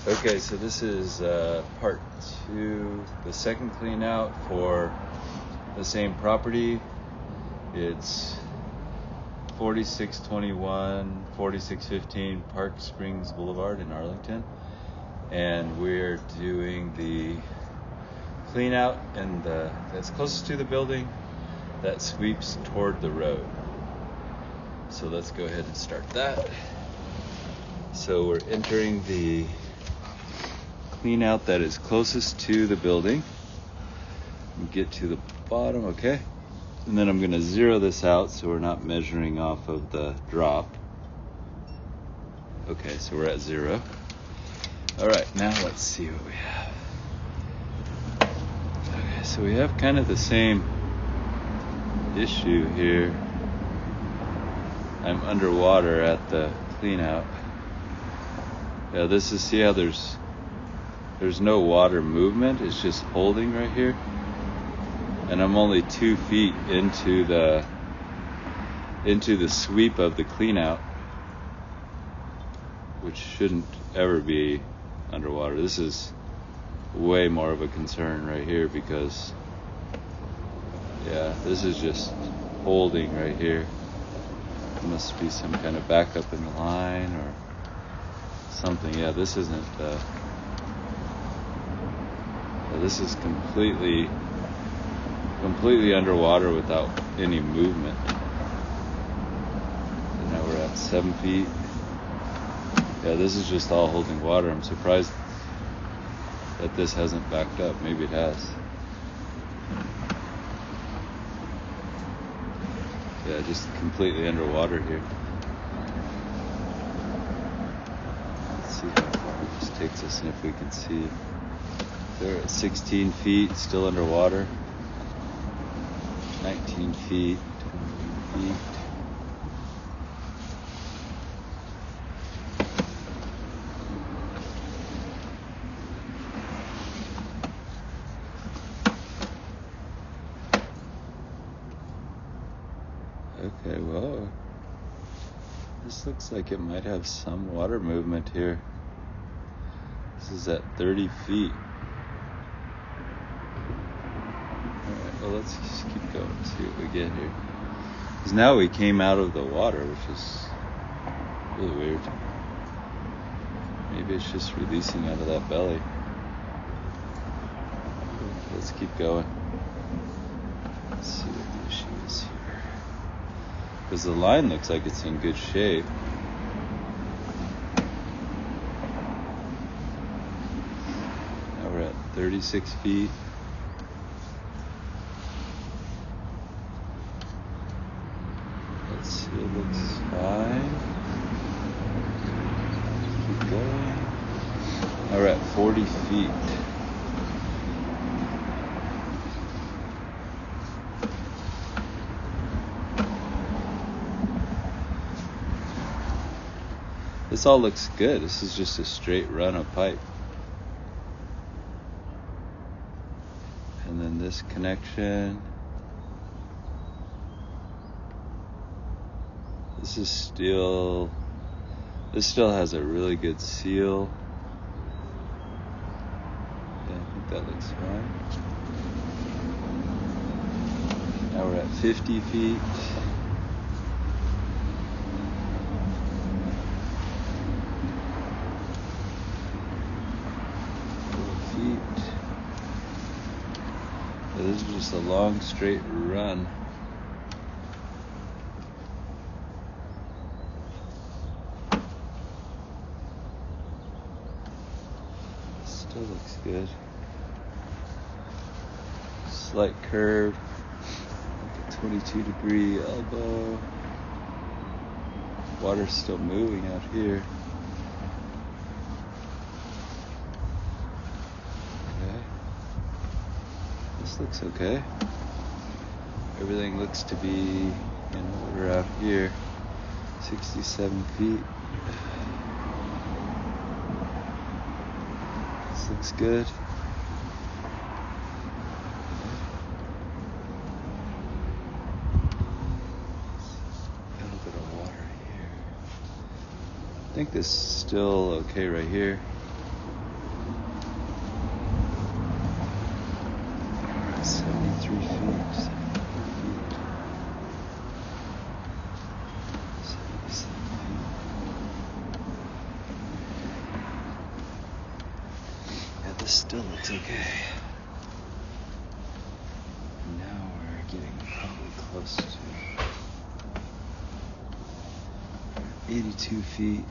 Okay, so this is part 2, the second clean out for the same property. It's 4621, 4615 Park Springs Boulevard in Arlington. And we're doing the clean out and that's closest to the building that sweeps toward the road. So let's go ahead and start that. So we're entering the clean out that is closest to the building. Get to the bottom, okay? And then I'm gonna zero this out so we're not measuring off of the drop. Okay, so we're at 0. All right, now let's see what we have. Okay, so we have kind of the same issue here. I'm underwater at the clean out. Yeah, this is, see how there's no water movement, it's just holding right here. And I'm only 2 feet into the sweep of the clean out, which shouldn't ever be underwater. This is way more of a concern right here because, yeah, this is just holding right here. There must be some kind of backup in the line or something. Yeah, this isn't, this is completely underwater without any movement. And now we're at 7 feet. Yeah, this is just all holding water. I'm surprised that this hasn't backed up. Maybe it has. Yeah, just completely underwater here. Let's see how far this takes us and if we can see. They're at 16 feet, still underwater. 19 feet, 20 feet. Okay, well, this looks like it might have some water movement here. This is at 30 feet. Alright, well, let's just keep going, see what we get here. Because now we came out of the water, which is really weird. Maybe it's just releasing out of that belly. Let's keep going. Let's see what the issue is here. Because the line looks like it's in good shape. Now we're at 36 feet. Let's see, it looks fine. Keep going. Now we're at 40 feet. This all looks good. This is just a straight run of pipe. And then this connection. This still has a really good seal. Yeah, I think that looks fine. Now we're at 50 feet. This is just a long straight run. Still looks good. Slight curve, like a 22-degree elbow. Water's still moving out here. This looks okay. Everything looks to be in order out here. 67 feet. This looks good. think this is still okay right here. feet, 74 feet, 77 feet. Yeah, this still looks okay. Now we're getting probably close to 82 feet.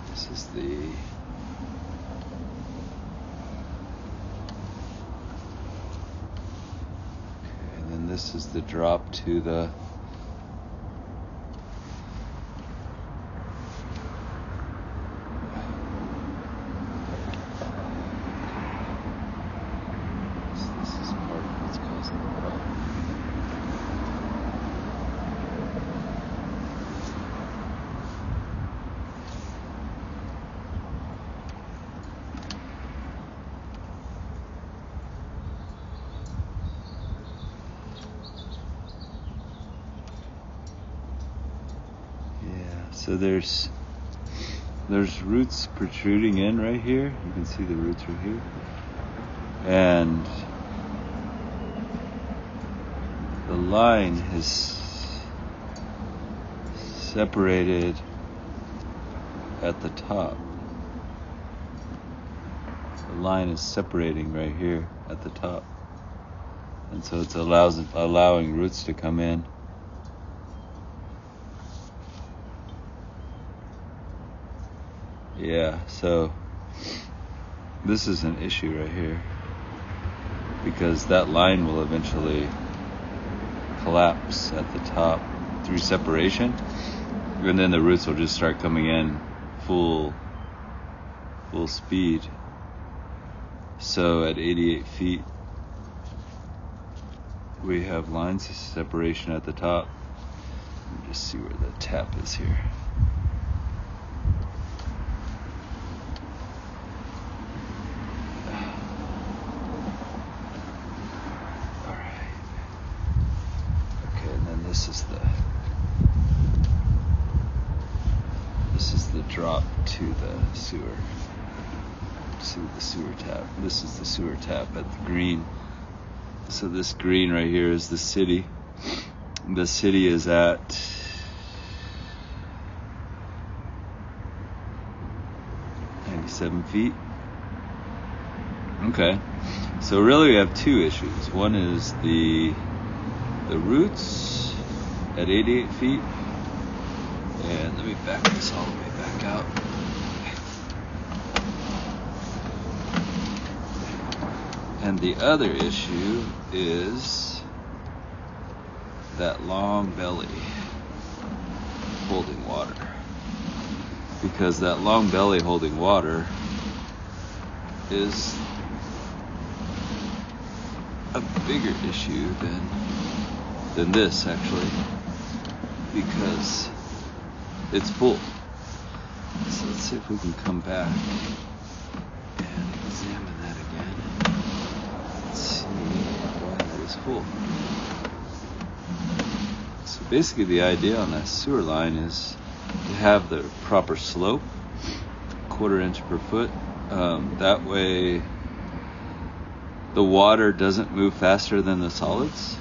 This is the okay, and then this is the drop to the this is part of what's causing the problem. So there's roots protruding in right here. You can see the roots right here. And the line is separated at the top. The line is separating right here at the top. And so it's allowing roots to come in. Yeah, so this is an issue right here because that line will eventually collapse at the top through separation, and then the roots will just start coming in full speed. So at 88 feet we have lines of separation at the top. Let me just see where the tap is here. This is the drop to the sewer. See the sewer tap. This is the sewer tap at the green. So this green right here is the city. The city is at 97 feet. Okay. So really we have two issues. One is the roots at 88 feet. And let me back this all the way back out. And the other issue is that long belly holding water. Because that long belly holding water is a bigger issue than this actually, because it's full. So let's see if we can come back and examine that again. Let's see why that is full. So basically the idea on that sewer line is to have the proper slope, 1/4 inch per foot. That way the water doesn't move faster than the solids.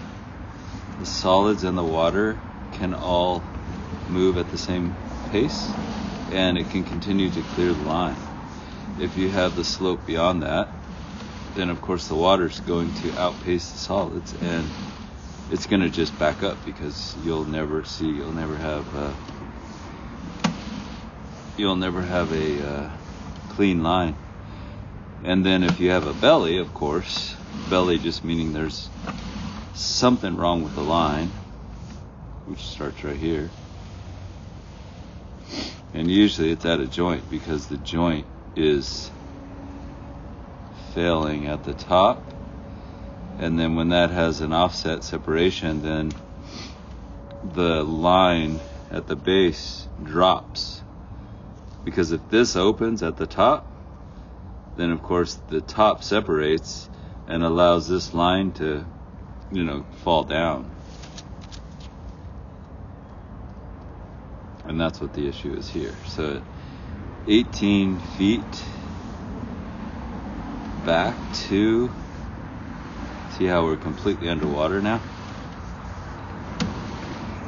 The solids and the water can all move at the same pace, and it can continue to clear the line. If you have the slope beyond that, then of course the water's going to outpace the solids, and it's going to just back up because you'll never have a clean line. And then if you have a belly, of course, belly just meaning there's something wrong with the line, which starts right here. And usually it's at a joint because the joint is failing at the top. And then when that has an offset separation, then the line at the base drops. Because if this opens at the top, then of course the top separates and allows this line to, fall down. And that's what the issue is here. So 18 feet back to, see how we're completely underwater now?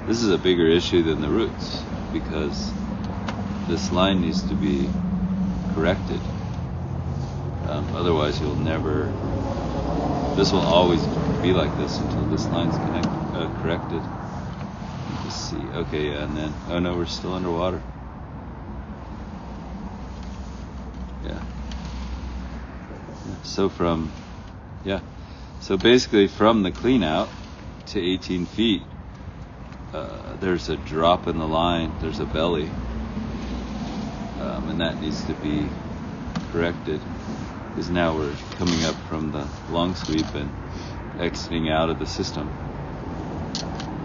This is a bigger issue than the roots because this line needs to be corrected. Otherwise you'll never, this will always be like this until this line's corrected. Let's see, okay, yeah, and then, oh no, we're still underwater. Yeah. So so basically from the clean out to 18 feet, there's a drop in the line, there's a belly, and that needs to be corrected because now we're coming up from the long sweep and exiting out of the system.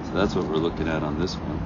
So that's what we're looking at on this one.